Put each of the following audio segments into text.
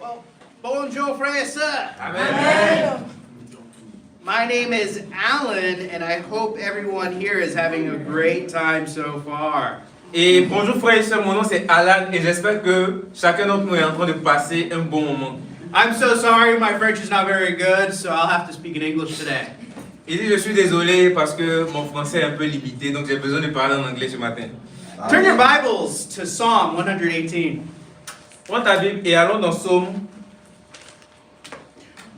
Well, bonjour, frères et sœurs. Amen. My name is Alan, and I hope everyone here is having a great time so far. Et bonjour frères et sœurs, mon nom c'est Alan et j'espère que chacun d'entre nous est en train de passer un bon moment. I'm so sorry, my French is not very good, so I'll have to speak in English today. Il dit je suis désolé parce que mon français est un peu limité donc j'ai besoin de parler en anglais ce matin. Turn your Bibles to Psalm 118. Prends ta Bible et allons dans Psaume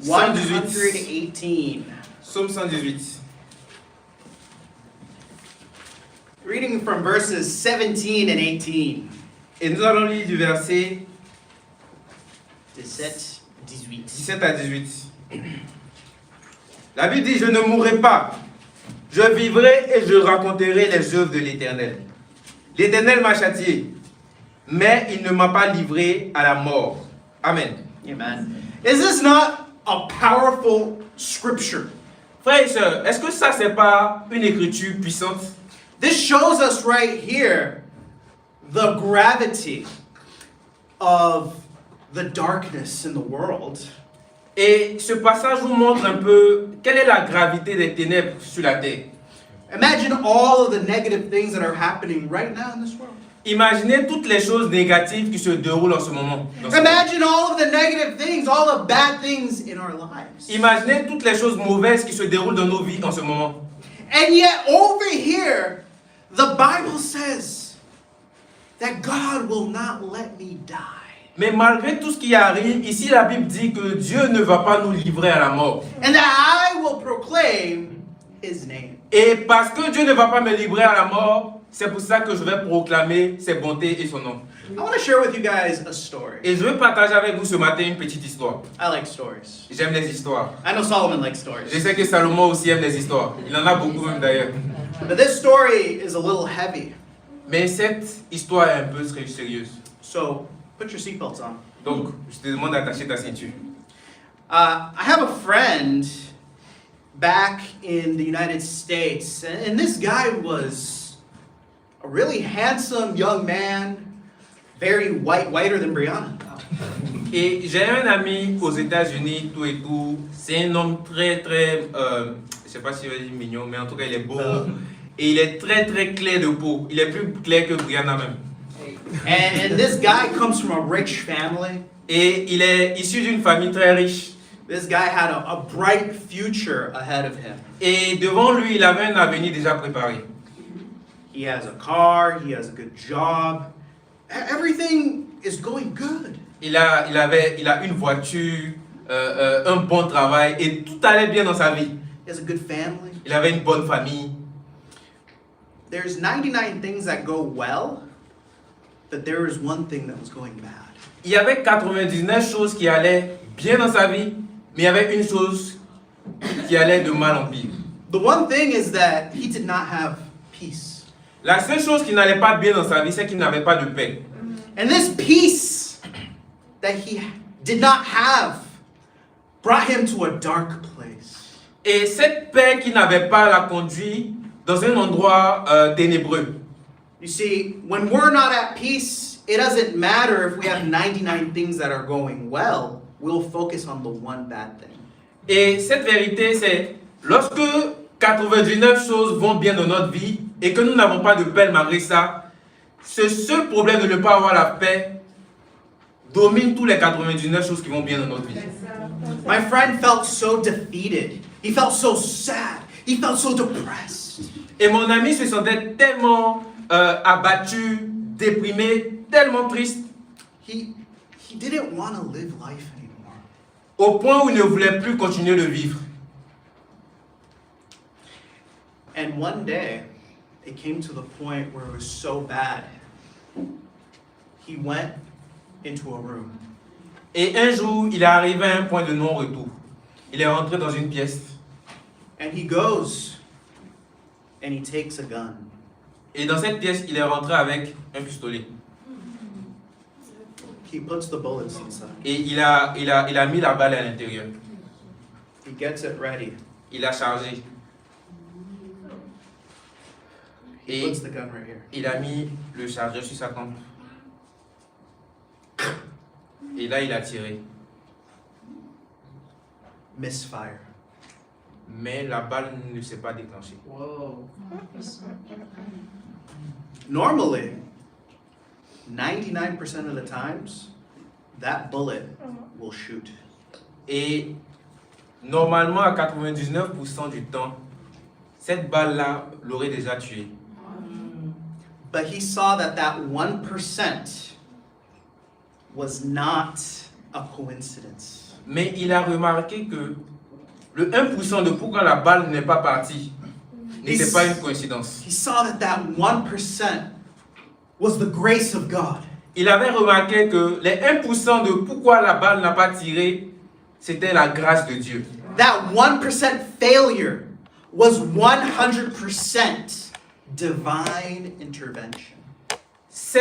118. 118. Psaume 118. Reading from verses 17 and 18. Et nous allons lire du verset 17, 18. 17 à 18. La Bible dit, je ne mourrai pas, je vivrai et je raconterai les œuvres de l'Éternel. L'Éternel m'a châtié, mais il ne m'a pas livré à la mort. Amen. Amen. Is this not a powerful scripture? Frères et sœurs, est-ce que ça c'est pas une écriture puissante? This shows us right here the gravity of the darkness in the world. Et ce passage vous montre un peu quelle est la gravité des ténèbres sur la terre. Imagine all of the negative things that are happening right now in this world. Imaginez toutes les choses négatives qui se déroulent en ce moment. Imagine all of the negative things, all the bad things in our lives. Imaginez toutes les choses mauvaises qui se déroulent dans nos vies en ce moment. And yet over here, the Bible says that God will not let me die. Mais malgré tout ce qui arrive, ici la Bible dit que Dieu ne va pas nous livrer à la mort. And that I will proclaim His name. Et parce que Dieu ne va pas me livrer à la mort, c'est pour ça que je vais proclamer ses bontés et son nom. I want to share with you guys a story. Et je veux partager avec vous ce matin une petite histoire. I like stories. J'aime les histoires. I know Solomon likes stories. Je sais que Salomon aussi aime les histoires. Il en a beaucoup même d'ailleurs. But this story is a little heavy. Mais cette histoire est un peu sérieuse. So put your seatbelts on. Donc, je te demande d'attacher ta ceinture. I have a friend back in the United States, and this guy was a really handsome young man, very whiter than Brianna. Et j'ai un ami aux États-Unis, tout et tout. C'est un homme très, je sais pas si je vais dire mignon, mais en tout cas, il est beau. Et il est très, très clair de peau. Il est plus clair que Brianna même. And this guy comes from a rich family. Et il est issu d'une famille très riche. This guy had a bright future ahead of him. Et devant lui, il avait un avenir déjà préparé. He has a car, he has a good job. Everything is going good. Il a une voiture, un bon travail et tout allait bien dans sa vie. He has a good family. Il avait une bonne famille. There's 99 things that go well, but there is one thing that was going bad. Il y avait 99 choses qui allaient bien dans sa vie, mais il y avait une chose qui allait de mal en pire. The one thing is that he did not have peace. La seule chose qui n'allait pas bien dans sa vie, c'est qu'il n'avait pas de paix. And this peace that he did not have brought him to a dark place. Et cette paix qu'il n'avait pas l'a conduit dans un endroit ténébreux. You see, when we're not at peace, it doesn't matter if we have 99 things that are going well. We'll focus on the one bad thing. Et cette vérité, c'est lorsque 99 choses vont bien dans notre vie et que nous n'avons pas de paix malgré ça, ce seul problème de ne pas avoir la paix domine tous les 99 choses qui vont bien dans notre vie. My friend felt so defeated. He felt so sad. He felt so depressed. Et mon ami se sentait tellement abattu, déprimé, tellement triste, He didn't want to live life anymore. au point où il ne voulait plus continuer de vivre. And one day, it came to the point where it was so bad. He went into a room. Et un jour, il est arrivé à un point de non-retour. Il est rentré dans une pièce. And he goes and he takes a gun. Et dans cette pièce, il est rentré avec un pistolet. He puts the bullets inside. Et il a mis la balle à l'intérieur. He gets it ready. Il a chargé. He Et puts the gun right here. il a mis le chargeur sur sa tempe. Et là, il a tiré. misfire. Mais la balle ne s'est pas déclenchée. Whoa. Normally, 99% of the times, that bullet will shoot. Et normalement, à 99% du temps, cette balle-là l'aurait déjà tué. But he saw that that 1% was not a coincidence. Mais il a remarqué que le 1% de pourquoi la balle n'est pas partie n'était pas une coïncidence. He saw that that 1% was the grace of God. Il avait remarqué que les 1% de pourquoi la balle n'a pas tiré, c'était la grâce de Dieu. That 1% failure was 100% divine intervention. Ce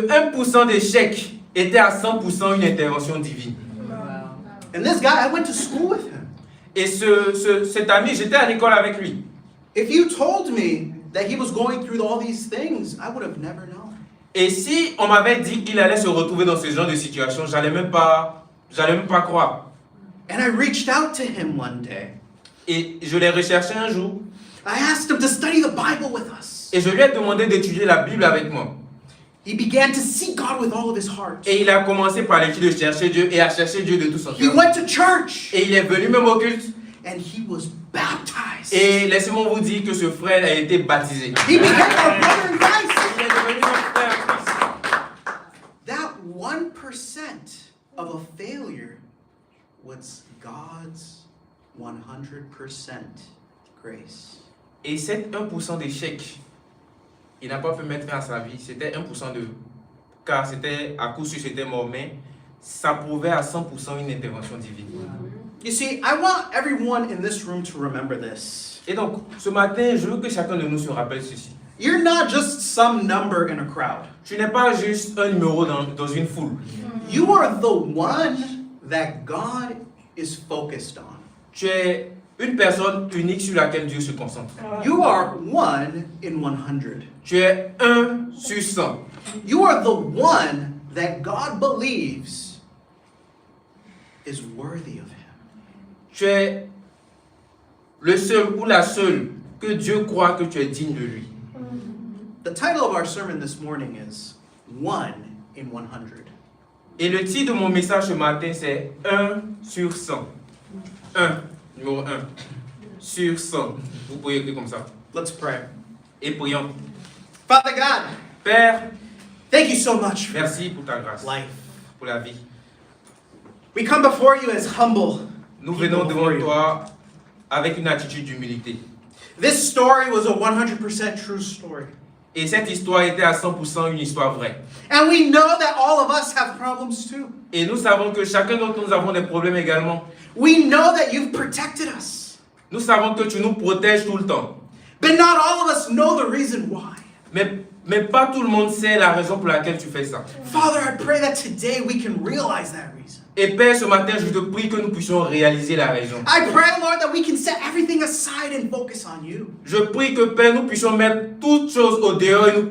1% d'échec était à 100% une intervention divine. Wow. And this guy, I went to school with him. Et cet ami, j'étais à l'école avec lui. If you told me that he was going through all these things, I would have never known. Et si on m'avait dit qu'il allait se retrouver dans ce genre de situation, j'allais même pas croire. And I reached out to him one day. Et je l'ai recherché un jour I asked him to study the Bible with us. et je lui ai demandé d'étudier la Bible avec moi. He began to seek God with all of his heart. Et il a commencé par l'étude de chercher Dieu et à chercher Dieu de tout son He cœur. went to church Et il est venu même au culte. and he was baptized. Et laissez-moi vous dire que ce frère a été baptisé. He became our brother in Christ. Il est devenu notre frère en Christ. That 1% of a failure was God's 100% grace. Et cet 1% d'échec, il n'a pas pu mettre fin à sa vie. C'était 1% de cas, c'était à coup sûr, c'était mort, mais ça prouvait à 100% une intervention divine. You see, I want everyone in this room to remember this. Et donc, ce matin, je veux que chacun de nous se rappelle ceci. You're not just some number in a crowd. Tu n'es pas juste un numéro dans une foule. You are the one that God is focused on. Tu es une personne unique sur laquelle Dieu se concentre. You are 1 in 100. Tu es 1 sur 100. You are the one that God believes is worthy of Him. Tu es le seul ou la seule que Dieu croit que tu es digne de lui. The title of our sermon this morning is 1 in 100. Et le titre de mon message ce matin, c'est 1 sur 100. 1, numéro 1, sur 100. Vous pouvez écrire comme ça. Let's pray. Et prions. Father God, Père, thank you so much for merci pour ta grâce, life. pour la vie. We come before you as humble. Nous people venons before devant you. toi avec une attitude d'humilité. This story was a 100% true story. Et cette histoire était à 100% une histoire vraie. And we know that all of us have problems too. Et nous savons que chacun d'entre nous avons des problèmes également. We know that you've protected us. Nous savons que tu nous protèges tout le temps. But not all of us know the reason why. Mais pas tout le monde sait la raison pour laquelle tu fais ça. Father, I pray that today we can realize that reason. Et Père, ce matin, je te prie que nous puissions réaliser la raison. I pray, Lord, that we can set everything aside and focus on you. Je prie que Père, nous puissions mettre toutes choses au dehors et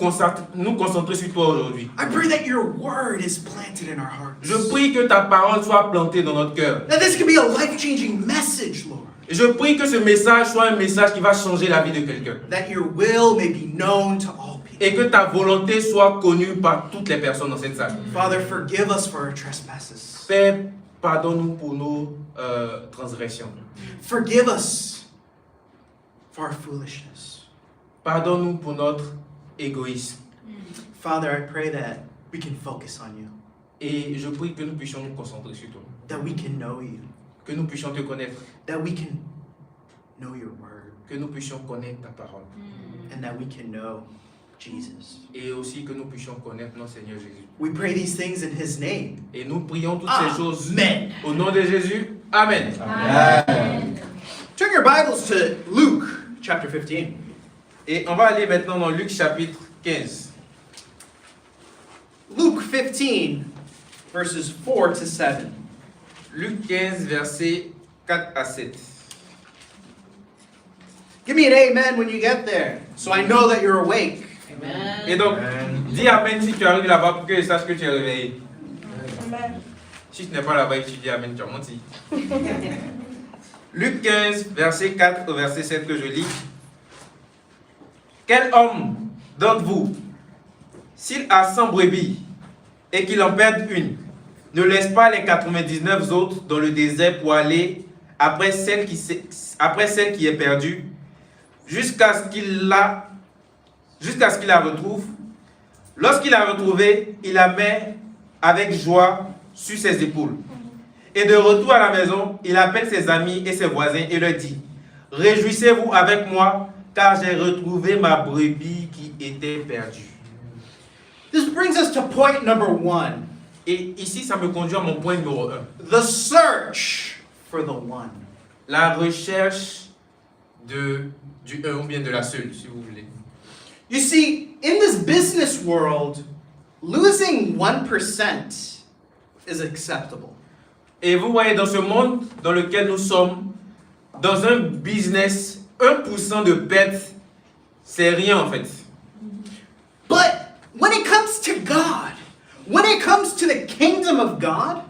nous concentrer sur toi aujourd'hui. I pray that your word is planted in our hearts. Je prie que ta parole soit plantée dans notre cœur. That this can be a life-changing message, Lord. Et je prie que ce message soit un message qui va changer la vie de quelqu'un. That your will may be known to all people. Et que ta volonté soit connue par toutes les personnes dans cette salle. Father, forgive us for our trespasses. Père, pardonne-nous pour nos transgressions. Forgive us for our foolishness. Pardonne-nous pour notre égoïsme. Father, I pray that we can focus on you. Et je prie que nous puissions nous concentrer sur toi. That we can know you. Que nous puissions te connaître. That we can know your word. Que nous puissions connaître ta parole. And that we can know Jesus. Et aussi que nous puissions connaître notre Seigneur Jésus. We pray these things in His name. Et nous prions toutes ces choses Amen. au nom de Jésus. Amen. Amen. Turn your Bibles to Luke chapter 15. Et on va aller maintenant dans Luc chapitre 15. Luke 15, verses 4 to 7. Luc 15, versets 4 à 7. Give me an amen when you get there, so I know that you're awake. Amen. Et donc, dis Amen si tu arrives là-bas pour que je sache que tu es réveillé. Si tu n'es pas là-bas et que tu dis Amen, tu as menti. Luc 15, verset 4 au verset 7 que je lis. Quel homme d'entre vous, s'il a 100 brebis et qu'il en perde une, ne laisse pas les 99 autres dans le désert pour aller après celle qui est perdue jusqu'à ce qu'il la retrouve. Lorsqu'il l'a retrouvée, il la met avec joie sur ses épaules. Et de retour à la maison, il appelle ses amis et ses voisins et leur dit: réjouissez-vous avec moi, car j'ai retrouvé ma brebis qui était perdue. This brings us to point number 1. Et ici, ça me conduit à mon point numéro 1. The search for the one. La recherche du un ou bien de la seule, si vous voulez. You see, in this business world, losing 1% is acceptable. Et vous voyez, dans ce monde dans lequel nous sommes, dans un business, 1% de perte, c'est rien en fait. But when it comes to God, when it comes to the kingdom of God,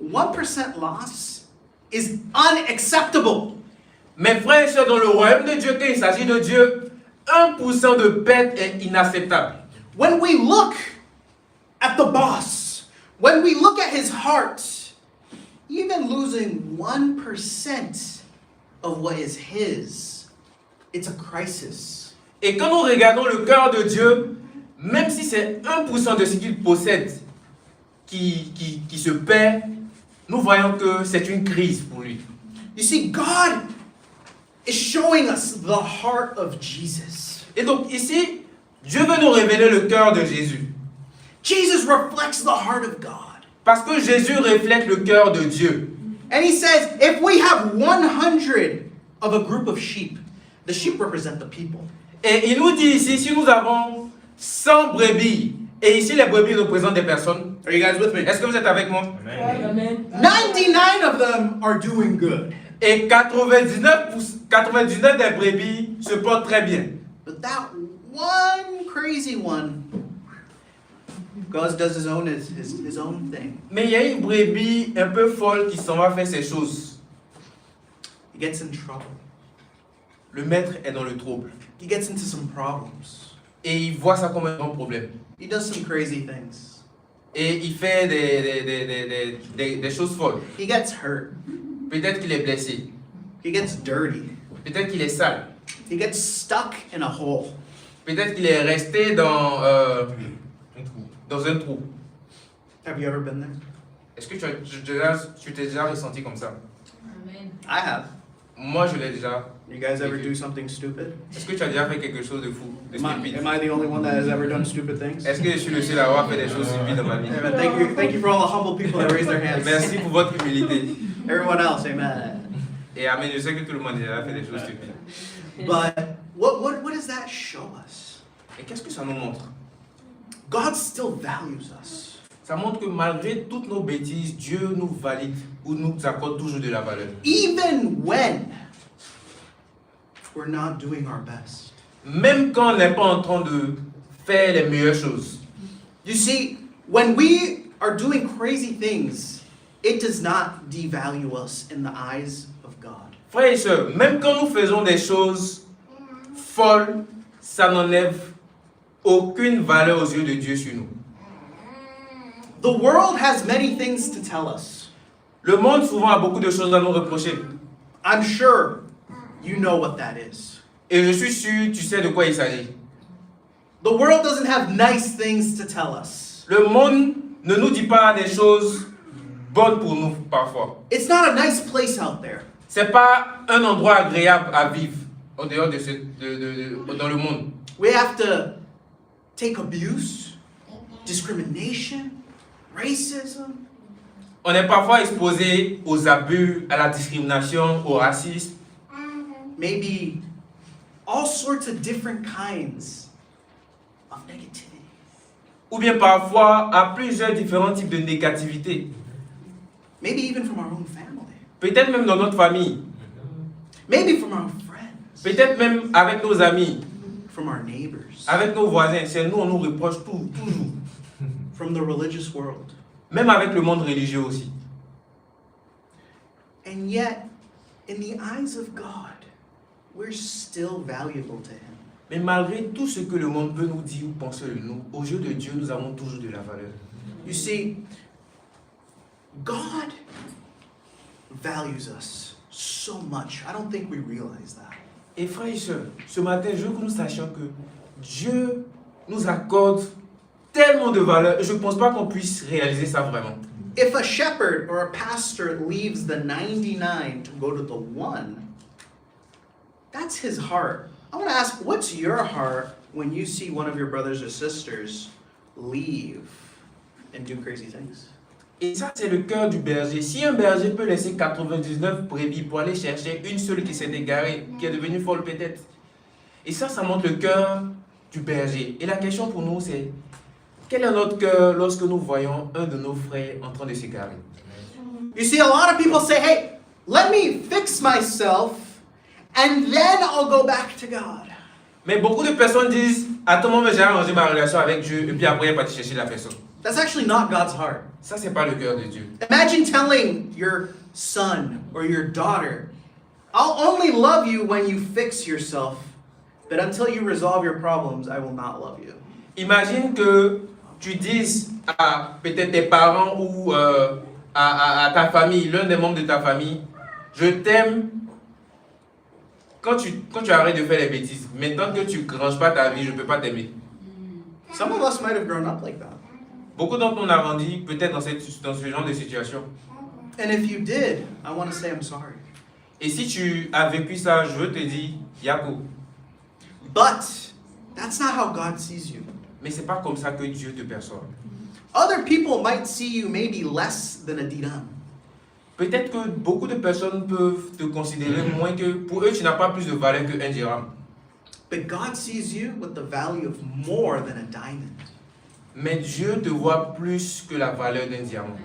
1% loss is unacceptable. Mes frères et sœurs, dans le royaume de Dieu, quand il s'agit de Dieu, 1% de perte est inacceptable. When we look at the boss, when we look at his heart, even losing 1% of what is his, it's a crisis. Et quand nous regardons le cœur de Dieu, même si c'est 1% de ce qu'il possède qui se perd, nous voyons que c'est une crise pour lui. You see, God is showing us the heart of Jesus. Et donc ici, Dieu veut nous révéler le cœur de Jésus. Jesus reflects the heart of God. Parce que Jésus reflète le cœur de Dieu. And he says, if we have 100 of a group of sheep, the sheep represent the people. Et il nous dit ici, si nous avons 100 brebis, et ici les brebis représentent des personnes. Are you guys with me? Est-ce que vous êtes avec moi? Amen. 99 of them are doing good. Et 99 des brebis se portent très bien. But that one crazy one, God does his own thing. Mais il y a une brebis un peu folle qui s'en va faire ses choses. He gets in trouble. Le maître est dans le trouble. He gets into some problems. Et il voit ça comme un grand problème. He does some crazy things. Et il fait des choses folles. He gets hurt. Peut-être qu'il est blessé. He gets dirty. Peut-être qu'il est sale. He gets stuck in a hole. Peut-être qu'il est resté dans un trou. Have you ever been there? Est-ce que tu t'es déjà ressenti comme ça? Amen. I have. Moi, je l'ai déjà. You guys ever do something stupid? Est-ce que tu as déjà fait quelque chose de fou, de stupide? Am I the only one that has ever done stupid things? Est-ce que je suis le seul à avoir fait des choses stupides dans ma vie? Amen. Thank you for all the humble people that raise their hands. Merci pour votre humilité. Everyone else, amen. Et amen, je sais que tout le monde a déjà fait des choses stupides. But what does that show us? Et qu'est-ce que ça nous montre? God still values us. Ça montre que malgré toutes nos bêtises, Dieu nous valide ou nous accorde toujours de la valeur. Even when we're not doing our best. Même quand on n'est pas en train de faire les meilleures choses. You see, when we are doing crazy things, it does not devalue us in the eyes of God. Frères et sœurs, même quand nous faisons des choses folles, ça n'enlève aucune valeur aux yeux de Dieu sur nous. The world has many things to tell us. Le monde souvent a beaucoup de choses à nous reprocher. I'm sure you know what that is. Et je suis sûr, tu sais de quoi il s'agit. The world doesn't have nice things to tell us. Le monde ne nous dit pas des choses bonnes pour nous parfois. It's not a nice place out there. C'est pas un endroit agréable à vivre en dehors dans le monde. We have to take abuse, discrimination, racism. On est parfois exposé aux abus, à la discrimination, au racisme. Maybe all sorts of different kinds of negativity. Ou bien parfois à plusieurs différents types de négativité. Maybe even from our own family. Peut-être même dans notre famille. Maybe from our friends. Peut-être même avec nos amis, From our neighbors. avec nos voisins. C'est nous, on nous reproche tout, toujours. From the religious world. Même avec le monde religieux aussi. And yet, in the eyes of God, we're still valuable to Him. Mais malgré tout ce que le monde peut nous dire ou penser de nous, aux yeux de Dieu, nous avons toujours de la valeur. You see, God values us so much. I don't think we realize that. Et frères et sœurs, ce matin, je veux que nous sachions que Dieu nous accorde tellement de valeur, et je ne pense pas qu'on puisse réaliser ça vraiment. If a shepherd or a pastor leaves the 99 to go to the one, that's his heart. I want to ask, what's your heart when you see one of your brothers or sisters leave and do crazy things? Et ça, c'est le cœur du berger. Si un berger peut laisser 99 brebis pour aller chercher une seule qui s'est égarée, qui est devenue folle peut-être. Et ça montre le cœur du berger. Et la question pour nous, c'est quel est notre cœur lorsque nous voyons un de nos frères en train de s'égarer? You see, a lot of people say, hey, let me fix myself and then I'll go back to God. Mais beaucoup de personnes disent, attends, moi j'ai arrangé ma relation avec Dieu et puis après, il va te chercher la personne. That's actually not God's heart. Ça, c'est pas le cœur de Dieu. Imagine telling your son or your daughter, I'll only love you when you fix yourself, but until you resolve your problems, I will not love you. Imagine que tu dises à peut-être tes parents ou à ta famille, l'un des membres de ta famille, je t'aime quand tu arrêtes de faire les bêtises. Maintenant que tu ne ranges pas ta vie, je ne peux pas t'aimer. Some of us might have grown up like that. Beaucoup d'entre nous on a grandi peut-être dans ce genre de situation. And if you did, I want to say I'm sorry. Et si tu as vécu ça, je veux te dire, Yako. But that's not how God sees you. Mais c'est pas comme ça que Dieu te perçoit. Other people might see you maybe less than a Diram. Peut-être que beaucoup de personnes peuvent te considérer moins que pour eux tu n'as pas plus de valeur qu'un dirham. But God sees you with the value of more than a diamond. Mais Dieu te voit plus que la valeur d'un diamant.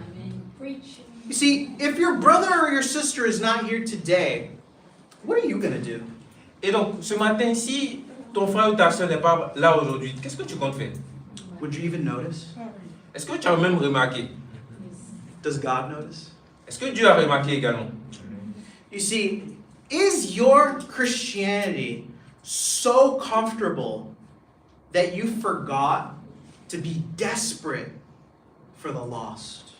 You see, if your brother or your sister is not here today, what are you going to do? Et donc, ce matin, si ton frère ou ta soeur n'est pas là aujourd'hui, qu'est-ce que tu comptes faire? Would you even notice? Est-ce que tu as même remarqué? Does God notice? Est-ce que Dieu a remarqué également? You see, is your Christianity so comfortable that you forgot to be desperate for the lost?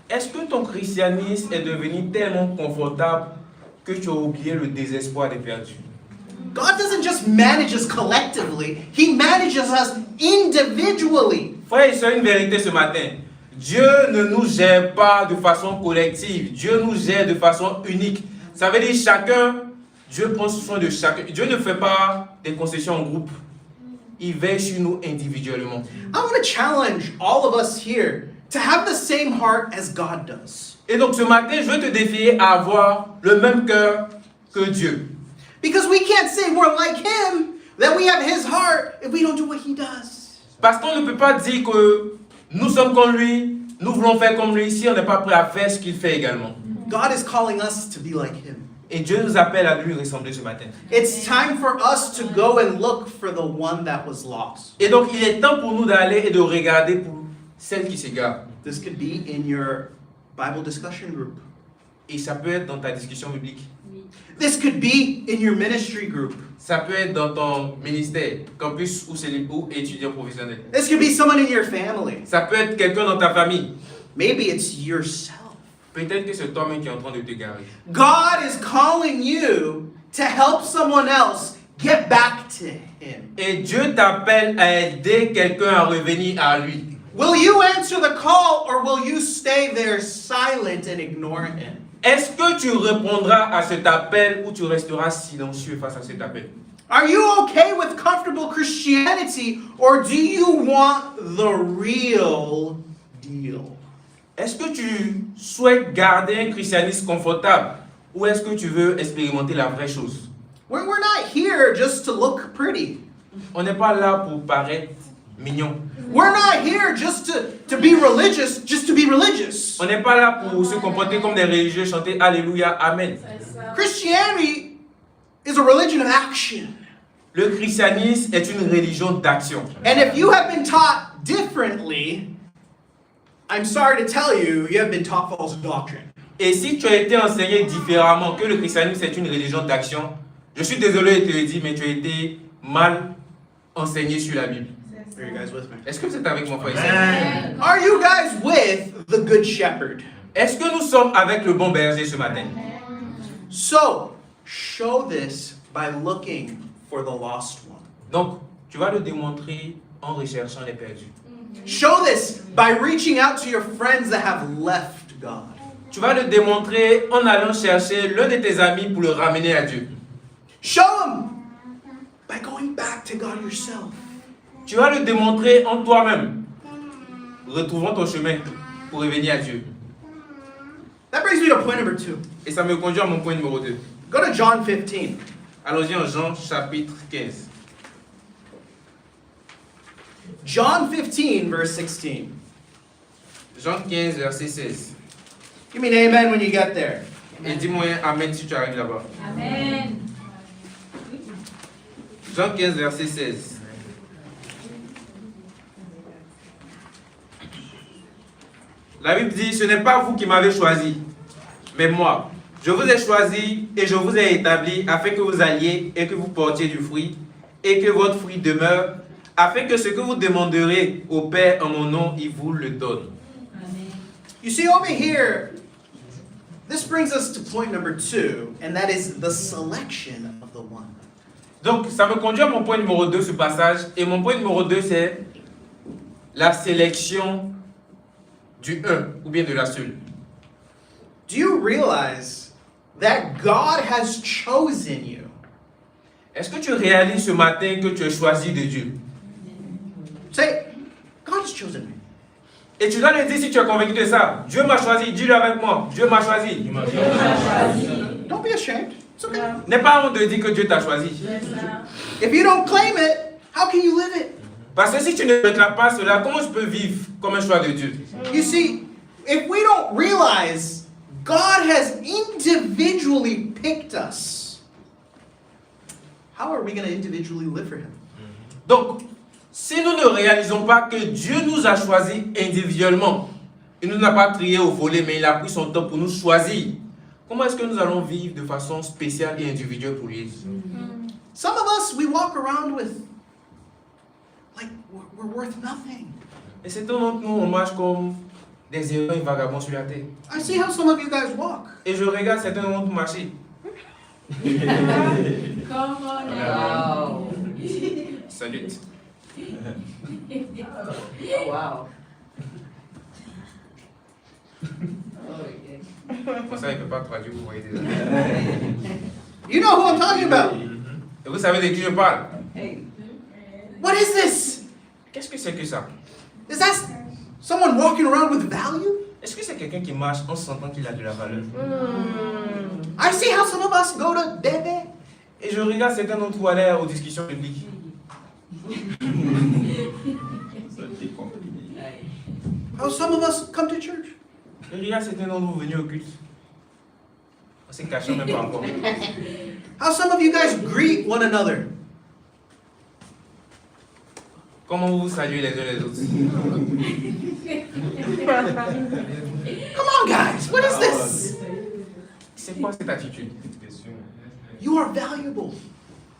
Est-ce que ton christianisme est devenu tellement confortable que tu as oublié le désespoir des perdus? God doesn't just manage us collectively, He manages us individually. Frère et sœurs, une vérité ce matin. Dieu ne nous gère pas de façon collective. Dieu nous gère de façon unique. Ça veut dire chacun, Dieu prend soin de chacun. Dieu ne fait pas des concessions en groupe. Il veille sur nous individuellement. I want to challenge all of us here to have the same heart as God does. Et donc ce matin, je veux te défier à avoir le même cœur que Dieu. Because we can't say we're like Him, that we have His heart, if we don't do what He does. Parce qu'on ne peut pas dire que nous sommes comme lui, nous voulons faire comme lui, si on n'est pas prêt à faire ce qu'il fait également. God is calling us to be like Him. Et Dieu nous appelle à lui ressembler ce matin. It's time for us to go and look for the one that was lost. Et donc il est temps pour nous d'aller et de regarder pour celle qui s'égare. This could be in your Bible discussion group. Et ça peut être dans ta discussion biblique. This could be in your ministry group. Ça peut être dans ton ministère, campus ou étudiant professionnel. This could be someone in your family. Ça peut être quelqu'un dans ta famille. Maybe it's yourself. Peut-être que c'est toi-même qui est en train de te garer. God is calling you to help someone else get back to Him. Et Dieu t'appelle à aider quelqu'un à revenir à lui. Will you answer the call or will you stay there silent and ignore Him? Est-ce que tu répondras à cet appel ou tu resteras silencieux face à cet appel? Are you okay with comfortable Christianity or do you want the real deal? Est-ce que tu souhaites garder un christianisme confortable ou est-ce que tu veux expérimenter la vraie chose? We're not here just to look pretty. On n'est pas là pour paraître mignon. We're not here just to be religious, just to be religious. On n'est pas là pour se comporter comme des religieux, chanter Alléluia, Amen. Christianity is a religion of action. Le christianisme est une religion d'action. And if you have been taught differently, I'm sorry to tell you, you have been taught false doctrine. Et si tu as été enseigné différemment, que le christianisme c'est une religion d'action, je suis désolé de te le dire, mais tu as été mal enseigné sur la Bible. Are you guys with me? Est-ce que vous êtes avec mon frère ici? Are you guys with the Good Shepherd? Est-ce que nous sommes avec le bon berger ce matin? So, show this by looking for the lost one. Donc, tu vas le démontrer en recherchant les perdus. Show this by reaching out to your friends that have left God. Tu vas le démontrer en allant chercher l'un de tes amis pour le ramener à Dieu. Show them by going back to God yourself. Tu vas le démontrer en toi-même, retrouvant ton chemin pour revenir à Dieu. That brings me to point number 2. Et ça me conduit à mon point numéro 2. Go to John 15. Allons-y en Jean chapitre 15. John 15, verse 16. Jean 15, verset 16. Give me an amen when you get there. Et dis-moi un amen si tu arrives là-bas. Amen. Jean 15, verset 16. La Bible dit, ce n'est pas vous qui m'avez choisi, mais moi. Je vous ai choisi et je vous ai établi afin que vous alliez et que vous portiez du fruit et que votre fruit demeure, afin que ce que vous demanderez au Père en mon nom, il vous le donne. You see, over here, this brings us to point number 2, and that is the selection of the one. Donc, ça me conduit à mon point numéro 2, ce passage. Et mon point numéro 2, c'est la sélection du un ou bien de la seule. Do you realize that God has chosen you? Est-ce que tu réalises ce matin que tu es choisi de Dieu? Say, God has chosen me. Et tu dois le dire si tu es convaincu de ça. Dieu m'a choisi, dis-le avec moi. Dieu m'a choisi. Don't be ashamed. It's okay. N'aie pas honte de dire que Dieu t'a choisi. If you don't claim it, how can you live it? Parce que si tu ne réclames pas cela, comment tu peux vivre comme un choix de Dieu? You see, if we don't realize God has individually picked us, how are we going to individually live for Him? Donc, si nous ne réalisons pas que Dieu nous a choisis individuellement, il ne nous a pas trié au volet, mais il a pris son temps pour nous choisir, comment est-ce que nous allons vivre de façon spéciale et individuelle pour lui? Some of us, we walk around with, like, we're worth nothing. Et certains d'entre nous, on marche comme des errants et vagabonds sur la terre. I see how some of you guys walk. Et je regarde certains d'entre nous marcher. Come on now. Salut. Oh, wow. Pour ça, il ne peut pas traduire, vous voyez déjà. You know who I'm talking about. Et vous savez de qui je parle? What is this? Qu'est-ce que c'est que ça? Is that someone walking around with value? Est-ce que c'est quelqu'un qui marche en sentant qu'il a de la valeur? I see how some of us go to Debe. Et je regarde certains d'entre vous aller aux discussions publiques. How some of us come to church. Je regarde certains d'entre vous venir au culte. On s'est caché même pas encore. How some of you guys greet one another. Comment vous vous saluez les uns les autres? Come on, guys. What is this? C'est quoi cette attitude? You are valuable.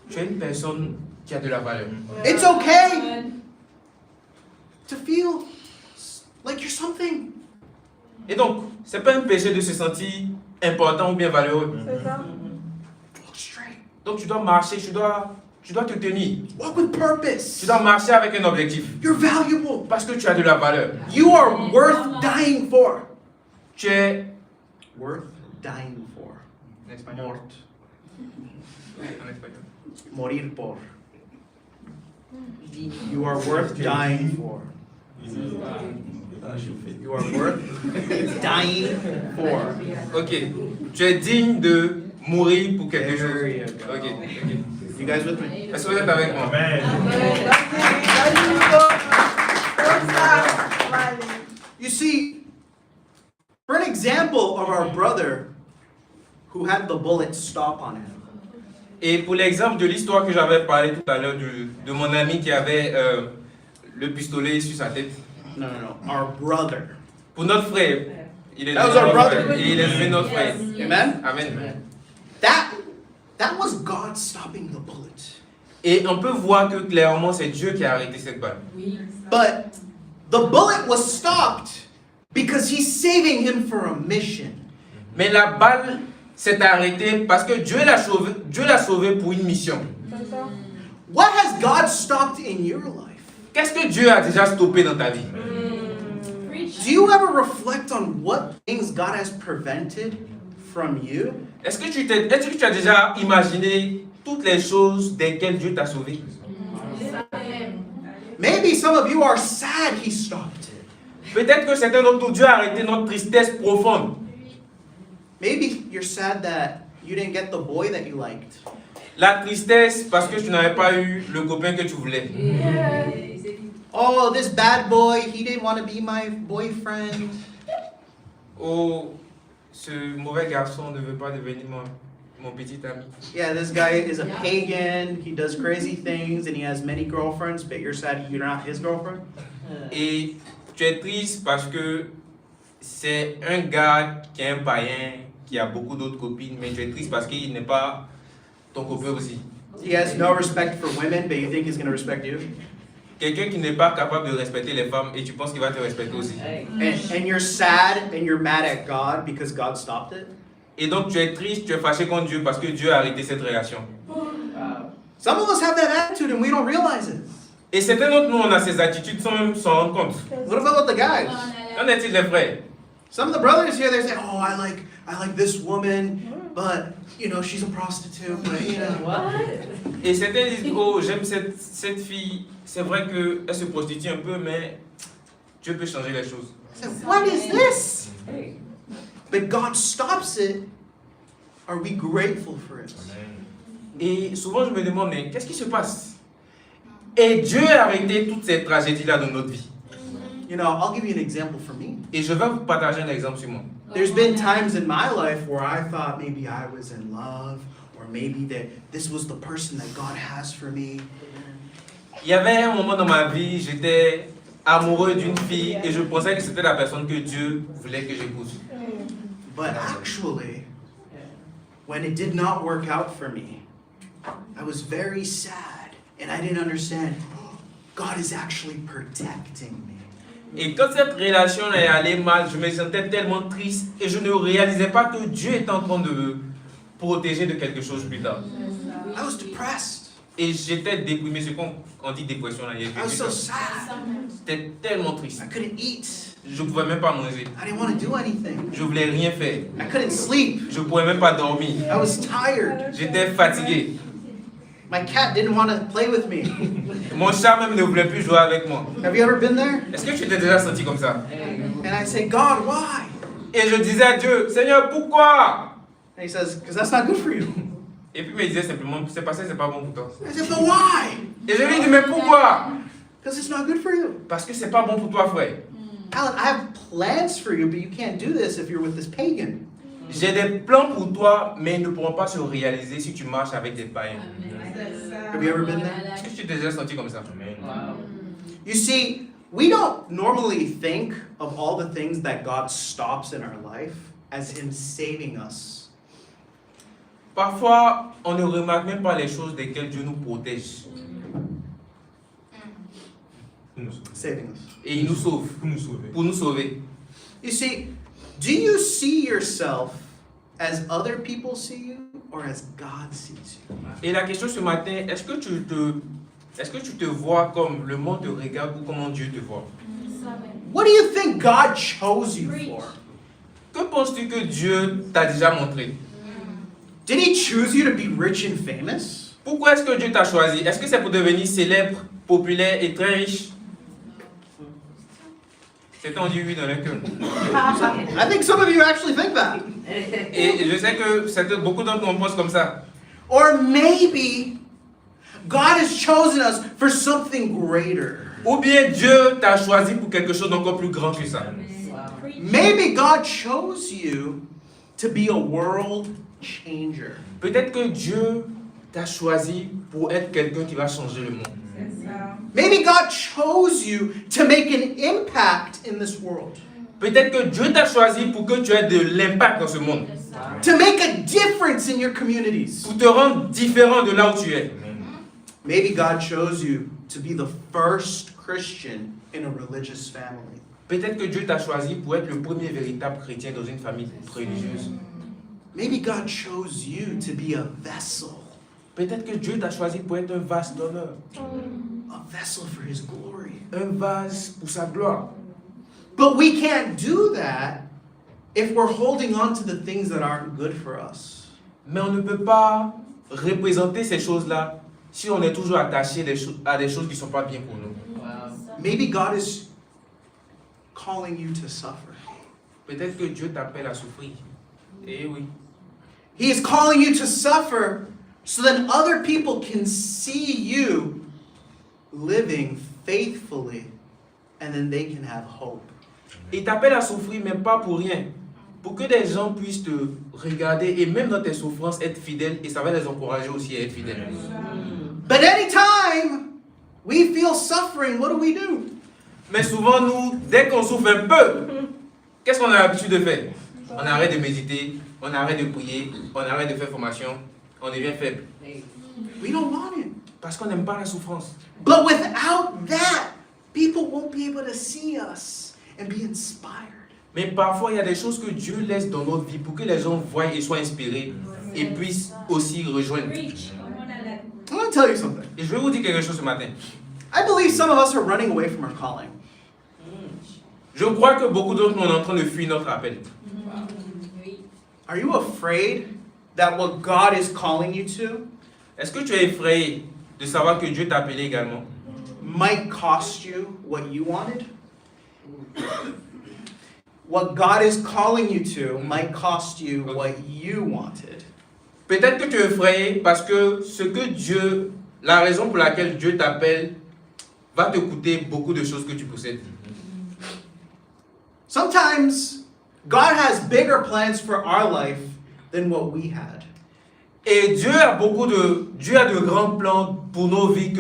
Tu es une personne qui a de la valeur. It's okay to feel like you're something. Et donc, c'est pas un péché de se sentir important ou bien valeureux. Walk straight. Donc tu dois marcher, tu dois te tenir. Walk with purpose. Tu dois marcher avec un objectif. You're valuable. Parce que tu as de la valeur. You are worth dying for. Tu es Worth dying for. en espagnol. Mort. En espagnol. Morir por. You are worth dying for. You are worth dying for. Ok. Tu es digne de mourir pour quelque chose. There you go. Ok. You guys with me? Est-ce que vous êtes avec moi? You see, for an example of our brother who had the bullet stop on him. Et pour l'exemple de l'histoire que j'avais parlé tout à l'heure de mon ami qui avait le pistolet sur sa tête. No. Our brother. Pour notre frère, Il est That was devenu our notre brother. frère. Et il est devenu notre frère. Yes. Amen? Amen. That was God stopping the bullet. Et on peut voir que clairement c'est Dieu qui a arrêté cette balle. Oui. But the bullet was stopped because he's saving him for a mission. Mais la balle s'est arrêtée parce que Dieu l'a sauvé pour une mission. What has God stopped in your life? Qu'est-ce que Dieu a déjà stoppé dans ta vie? Preach. Do you ever reflect on what things God has prevented from you? Est-ce que tu as déjà imaginé toutes les choses desquelles Dieu t'a sauvé? Maybe some of you are sad he stopped it. Peut-être que certains d'entre nous, Dieu a arrêté notre tristesse profonde. Maybe you're sad that you didn't get the boy that you liked. La tristesse parce que tu n'avais pas eu le copain que tu voulais. Oh, this bad boy, he didn't want to be my boyfriend. Oh, ce mauvais garçon ne veut pas devenir mon petit ami. Yeah, this guy is a pagan, he does crazy things, and he has many girlfriends, but you're sad you're not his girlfriend? Et tu es triste parce que c'est un gars qui est un païen, qui a beaucoup d'autres copines, mais tu es triste parce qu'il n'est pas ton copain aussi. He has no respect for women, but you think he's going to respect you? Quelqu'un qui n'est pas capable de respecter les femmes et tu penses qu'il va te respecter aussi. And you're sad and you're mad at God because God stopped it? Et donc tu es triste, tu es fâché contre Dieu parce que Dieu a arrêté cette relation. Some of us have that attitude and we don't realize it. Et certains d'entre nous, on a ces attitudes sans même s'en rendre compte. What about the guys? Qu'en est-il des frères? Some of the brothers here, they say, "Oh, I like this woman, but you know she's a prostitute." But, you know. Et certains disent, oh, j'aime cette fille, c'est vrai qu'elle se prostitue un peu, mais Dieu peut changer les choses. I said, "What is this?" But God stops it. Are we grateful for it? Et souvent je me demande, mais qu'est-ce qui se passe? Et Dieu a arrêté toutes ces tragédies-là dans notre vie. You know, I'll give you an example for me. Et je vais vous partager un exemple sur moi. There's been times in my life where I thought maybe I was in love, or maybe that this was the person that God has for me. Il y avait un moment dans ma vie, j'étais amoureux d'une fille et je pensais que c'était la personne que Dieu voulait que j'épouse. But actually, when it did not work out for me, I was very sad and I didn't understand. God is actually protecting me. Et quand cette relation est allée mal, je me sentais tellement triste et je ne réalisais pas que Dieu était en train de me protéger de quelque chose plus tard. I was depressed. Et j'étais déprimé, c'est quand on dit dépression là, il y a I was so sad. J'étais tellement triste. I couldn't eat. Je ne pouvais même pas manger. I didn't want to do anything. Je voulais rien faire. I couldn't sleep. Je ne pouvais même pas dormir. I was tired. J'étais fatigué. My cat didn't want to play with me. Mon chat même ne voulait plus jouer avec moi. Have you ever been there? Est-ce que tu t'es déjà senti comme ça? And I say, God, why? Et je disais à Dieu, Seigneur, pourquoi? And he says, because that's not good for you. Et puis il me disait simplement, c'est parce que c'est pas bon pour toi. I said, but why? Et je lui dis, mais pourquoi? Because it's not good for you. Parce que c'est pas bon pour toi, frère. Alan, I have plans for you, but you can't do this if you're with this pagan. J'ai des plans pour toi, mais ils ne pourront pas se réaliser si tu marches avec des païens. Have you ever been there? Est-ce que tu t'es déjà senti comme ça? You see, we don't normally think of all the things that God stops in our life as Him saving us. Parfois, on ne remarque même pas les choses desquelles Dieu nous protège. Saving us. Et il nous sauve. Pour nous sauver. You see, do you see yourself as other people see you or as God sees you? Et la question ce matin, est-ce que tu te vois comme le monde te regarde ou comment Dieu te voit? What do you think God chose you for? Que penses-tu que Dieu t'a déjà montré? Did He choose you to be rich and famous? Pourquoi est-ce que Dieu t'a choisi? Est-ce que c'est pour devenir célèbre, populaire et très riche? Certains ont dit oui dans leur cœur. I think some of you actually think that. Et je sais que beaucoup d'entre nous pensent comme ça. Or maybe God has chosen us for something greater. Ou bien Dieu t'a choisi pour quelque chose d'encore plus grand que ça. Maybe God chose you to be a world changer. Peut-être que Dieu t'a choisi pour être quelqu'un qui va changer le monde. Maybe God chose you to make an impact in this world. Peut-être que Dieu t'a choisi pour que tu aies de l'impact dans ce monde, to make a difference in your communities. pour te rendre différent de là où tu es. Maybe God chose you to be the first Christian in a religious family. Peut-être que Dieu t'a choisi pour être le premier véritable chrétien dans une famille religieuse. Maybe God chose you to be a vessel Peut-être que Dieu t'a choisi pour être un vase d'honneur, for His glory. un vase pour sa gloire. But we can't do that if we're holding on to the things that aren't good for us. Mais on ne peut pas représenter ces choses-là si on est toujours attaché à des choses qui ne sont pas bien pour nous. Maybe God is calling you to suffer. Peut-être que Dieu t'appelle à souffrir. Eh oui. He is calling you to suffer so that other people can see you living faithfully and then they can have hope. Il t'appelle à souffrir, mais pas pour rien. Pour que des gens puissent te regarder et même dans tes souffrances être fidèles, et ça va les encourager aussi à être fidèles. But anytime we feel suffering, what do? Mais souvent, nous, dès qu'on souffre un peu, qu'est-ce qu'on a l'habitude de faire? On arrête de méditer, on arrête de prier, on arrête de faire formation, on devient faible. We don't want it. Parce qu'on n'aime pas la souffrance. But without that, people won't be able to see us and be inspired. Mais parfois, il y a des choses que Dieu laisse dans notre vie pour que les gens voient et soient inspirés et puissent aussi rejoindre. Preach. I want to tell you something. Et je vais vous dire quelque chose ce matin. I believe some of us are running away from our calling. Je crois que beaucoup d'autres sont en train de fuir notre appel. Are you afraid that what God is calling you to Est-ce que tu es effrayé de savoir que Dieu t'a appelé également? might cost you what you wanted? What God is calling you to might cost you what you wanted. Peut-être que tu es effrayé parce que la raison pour laquelle Dieu t'appelle va te coûter beaucoup de choses que tu possèdes. Sometimes God has bigger plans for our life than what we had. Et Dieu a de grands plans pour nos vies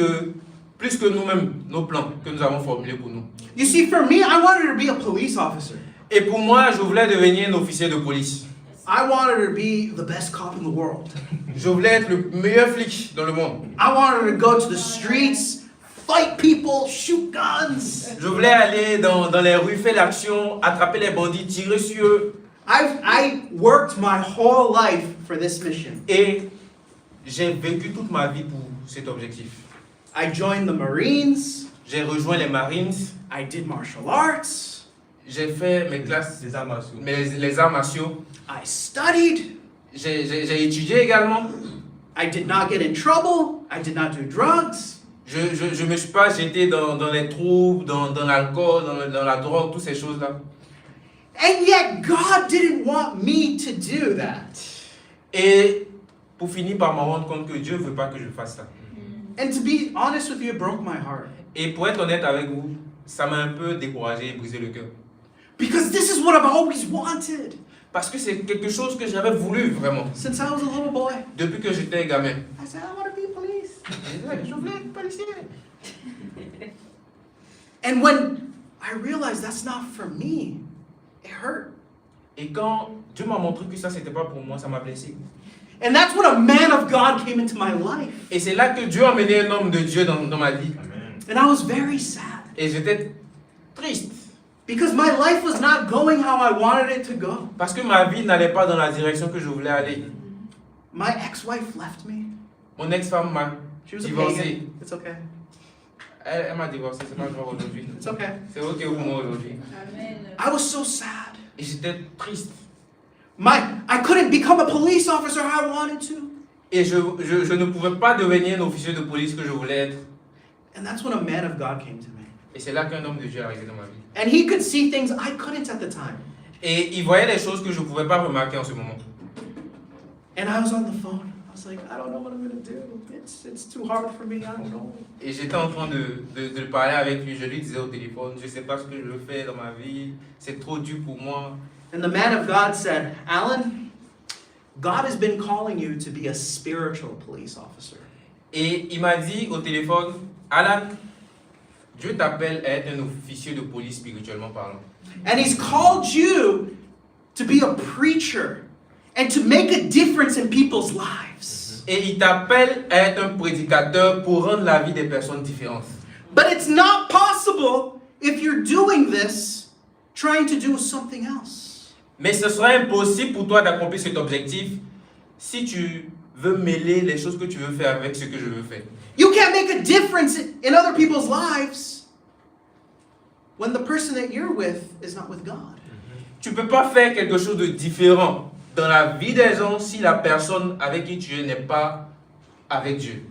plus que nous-mêmes, nos plans que nous avons formulés pour nous. You see, for me, I wanted to be a police officer. Et pour moi, je voulais devenir un officier de police. I wanted to be the best cop in the world. Je voulais être le meilleur flic dans le monde. I wanted to go to the streets, fight people, shoot guns. Je voulais aller dans les rues, faire l'action, attraper les bandits, tirer sur eux. I worked my whole life for this mission. Et j'ai vécu toute ma vie pour cet objectif. I joined the Marines. J'ai rejoint les Marines. I did martial arts. J'ai fait mes classes, les arts martiaux. I studied. J'ai étudié également. I did not get in trouble. I did not do drugs. Je me suis pas jeté dans les troubles, dans l'alcool, dans la drogue, toutes ces choses-là. And yet God didn't want me to do that. Et pour finir par me rendre compte que Dieu ne veut pas que je fasse ça. And to be honest with you, it broke my heart. Et pour être honnête avec vous, ça m'a un peu découragé et brisé le cœur. Because this is what I've always wanted. Parce que c'est quelque chose que j'avais voulu vraiment. Since I was a little boy. Depuis que j'étais gamin. I said, I want to be police. Je voulais être policier. And when I realized that's not for me, it hurt. Et quand Dieu m'a montré que ça c'était pas pour moi, ça m'a blessé. And that's when a man of God came into my life. Et c'est là que Dieu a mené un homme de Dieu dans ma vie. And I was very sad. Et j'étais triste. Because my life was not going how I wanted it to go. Parce que ma vie n'allait pas dans la direction que je voulais aller. My ex-wife left me. Mon ex-femme m'a She was a divorcé. pagan. It's okay. Elle m'a divorcé, c'est pas grave aujourd'hui. It's okay. C'est ok pour moi aujourd'hui. I was so sad. Et j'étais triste. I couldn't become a police officer how I wanted to. Et je ne pouvais pas devenir un officier de police que je voulais être. And that's when a man of God came to me. Et c'est là qu'un homme de Dieu est arrivé dans ma vie. And he could see things I couldn't at the time. Et il voyait des choses que je ne pouvais pas remarquer en ce moment. And I was on the phone. I was like, I don't know what I'm going to do. It's too hard for me. I don't know. Et j'étais en train de parler avec lui. Je lui disais au téléphone, je ne sais pas ce que je veux faire dans ma vie. C'est trop dur pour moi. And the man of God said, Alan, God has been calling you to be a spiritual police officer. Et il m'a dit au téléphone, Alan, Dieu t'appelle à être un officier de police spirituellement parlant. And He's called you to be a preacher and to make a difference in people's lives. Et il t'appelle à être un prédicateur pour rendre la vie des personnes différentes. But it's not possible if you're doing this trying to do something else. Mais ce sera impossible pour toi d'accomplir cet objectif si tu veux mêler les choses que tu veux faire avec ce que je veux faire. You can't make a difference in other people's lives when the person that you're with is not with God. Tu ne peux pas faire quelque chose de différent dans la vie des gens si la personne avec qui tu es n'est pas avec Dieu.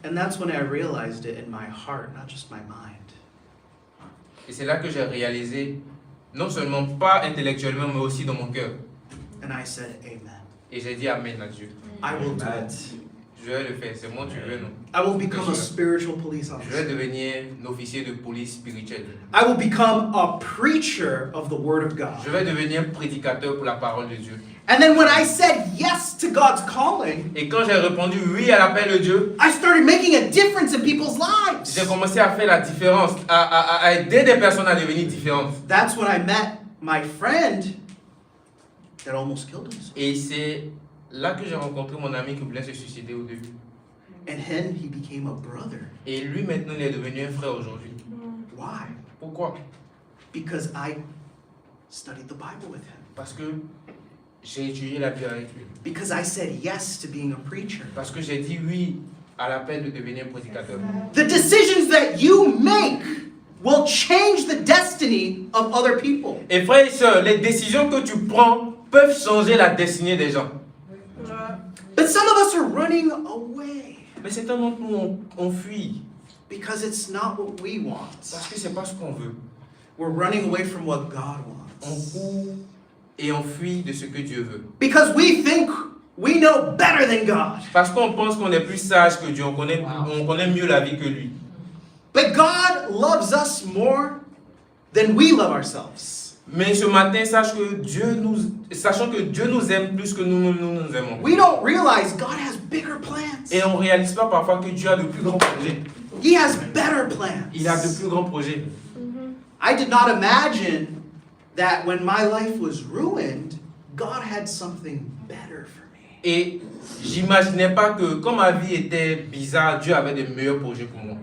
And that's when I realized it in my heart, not just my mind. Et c'est là que j'ai réalisé, non seulement pas intellectuellement, mais aussi dans mon cœur. And I said, Amen. Et j'ai dit Amen à Dieu. I will do it. Je vais le faire, c'est moi tu veux, non? I will become a spiritual police Je vais officer. devenir un officier de police spirituelle. I will become a preacher of the Word of God. Je vais devenir prédicateur pour la parole de Dieu. And then when I said yes to God's calling, Et quand j'ai répondu oui à l'appel de Dieu, I started making a difference in people's j'ai lives. commencé à faire la différence, à aider des personnes à devenir différentes. That's when I met my friend that almost killed himself. Et c'est là que j'ai rencontré mon ami qui voulait se suicider au début. And then he became a brother. Et lui maintenant il est devenu un frère aujourd'hui. Why? Pourquoi? Because I studied the Bible with him. Parce que j'ai étudié la Bible avec lui. Because I said yes to being a preacher. Parce que j'ai dit oui à l'appel de devenir prédicateur. The decisions that you make will change the destiny of other people. Et frères et sœurs, les décisions que tu prends peuvent changer la destinée des gens. But some of us are running away Mais certains d'entre nous, on fuit. because it's not what we want. Parce que c'est pas ce qu'on veut. We're running away from what God On wants. court et on fuit de ce que Dieu veut. Because we think we know better than God. Parce qu'on pense qu'on est plus sage que Dieu, on connaît mieux la vie que lui. But God loves us more than we love ourselves. Mais ce matin, sachant que Dieu nous aime plus que nous nous aimons. We don't realize God has bigger plans. Et on ne réalise pas parfois que Dieu a de plus grands projets. He has better plans. Il a de plus grands projets. I did not imagine that when my life was ruined, God had something better for me. Et j'imaginais pas que quand ma vie était bizarre, Dieu avait de meilleurs projets pour moi.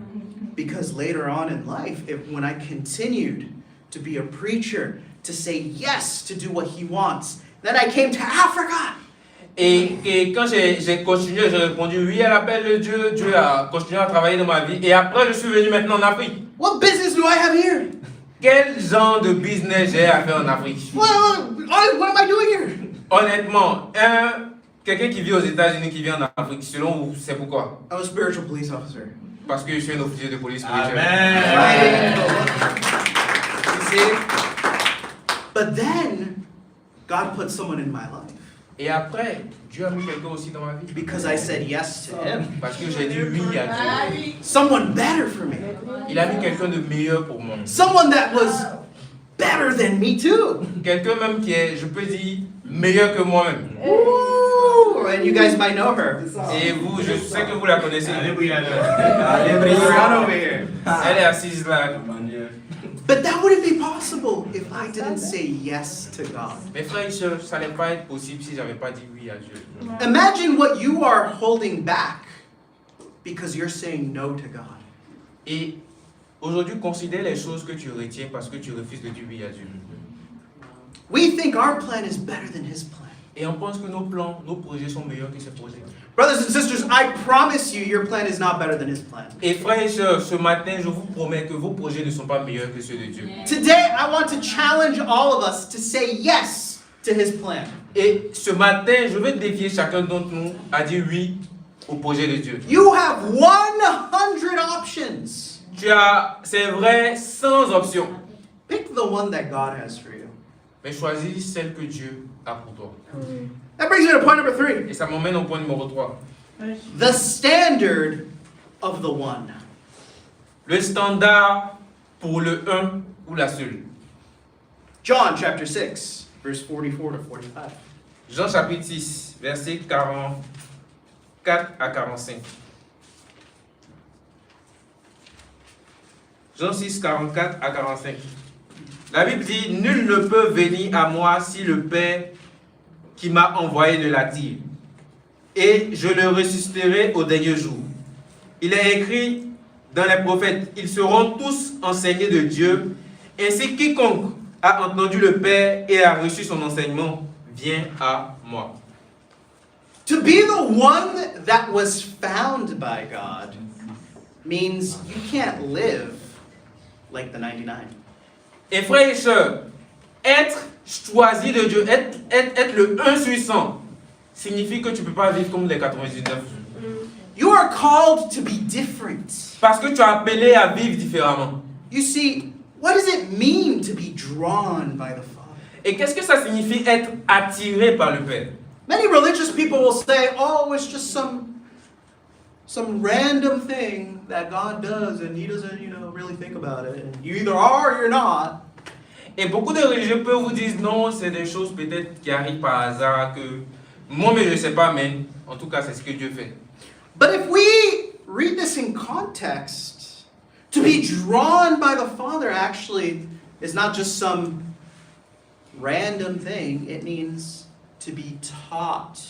Because later on in life, when I continued to be a preacher, to say yes to do what He wants, then I came to Africa. Et quand j'ai continué, j'ai répondu oui à l'appel de Dieu. Dieu a continué à travailler dans ma vie. Et après, je suis venu maintenant en Afrique. What business do I have here? Quel genre de business j'ai à faire en Afrique? What am I doing here? Honnêtement, quelqu'un qui vit aux États-Unis, qui vit en Afrique, selon vous, c'est pourquoi? I'm a spiritual police officer. Parce que je suis un officier de police spirituelle. Right? You see? But then, God put someone in my life. Et après, Dieu a mis quelqu'un aussi dans ma vie. Because I said yes to Him. Parce que j'ai dit oui à Dieu. Someone better for me. Il a mis quelqu'un de meilleur pour moi. Someone that was better than me too. Quelqu'un même qui est, je peux dire, meilleur que moi-même. Ooh, and you guys might know her. Et vous, je sais que vous la connaissez. Run over here. Elle est assise là. But that wouldn't be possible if I didn't say yes to God. Mes frères et sœurs, ça n'allait pas être possible si j'avais pas dit oui à Dieu. Imagine what you are holding back because you're saying no to God. Et aujourd'hui, considère les choses que tu retiens parce que tu refuses de dire oui à Dieu. We think our plan is better than His plan. Et on pense que nos plans, nos projets sont meilleurs que ses projets. Brothers and sisters, I promise you, your plan is not better than His plan. Et frères et sœurs, ce matin, je vous promets que vos projets ne sont pas meilleurs que ceux de Dieu. Today, I want to challenge all of us to say yes to His plan. Et ce matin, je vais défier chacun d'entre nous à dire oui au projet de Dieu. You have 100 options. C'est vrai, sans option. Pick the one that God has for you. Mais choisis celle que Dieu a pour toi. That brings me to point number 3. Et ça m'emmène au point numéro 3. The standard of the one. Le standard pour le un ou la seule. John chapter 6, verse 44 to 45. Jean chapitre 6, versets 44 à 45. Jean 6, 44 à 45. La Bible dit, nul ne peut venir à moi si le Père qui m'a envoyé ne l'attire. Et je le ressusciterai au dernier jour. Il est écrit dans les prophètes, ils seront tous enseignés de Dieu. Ainsi, quiconque a entendu le Père et a reçu son enseignement, vient à moi. To be the one that was found by God means you can't live like the 99. Et frères et sœurs, être choisi de Dieu, être le 1 sur 100, signifie que tu ne peux pas vivre comme les 99. You are called to be different. Parce que tu es appelé à vivre différemment. You see, what does it mean to be drawn by the Father? Et qu'est-ce que ça signifie être attiré par le Père? Many religious people will say, oh, it's just some random thing that God does and he doesn't, really think about it. And you either are or you're not. Et beaucoup de religieux peuvent vous dire non, c'est des choses peut-être qui arrivent par hasard, que moi, mais je ne sais pas, mais en tout cas, c'est ce que Dieu fait. But if we read this in context, to be drawn by the Father actually is not just some random thing. It means to be taught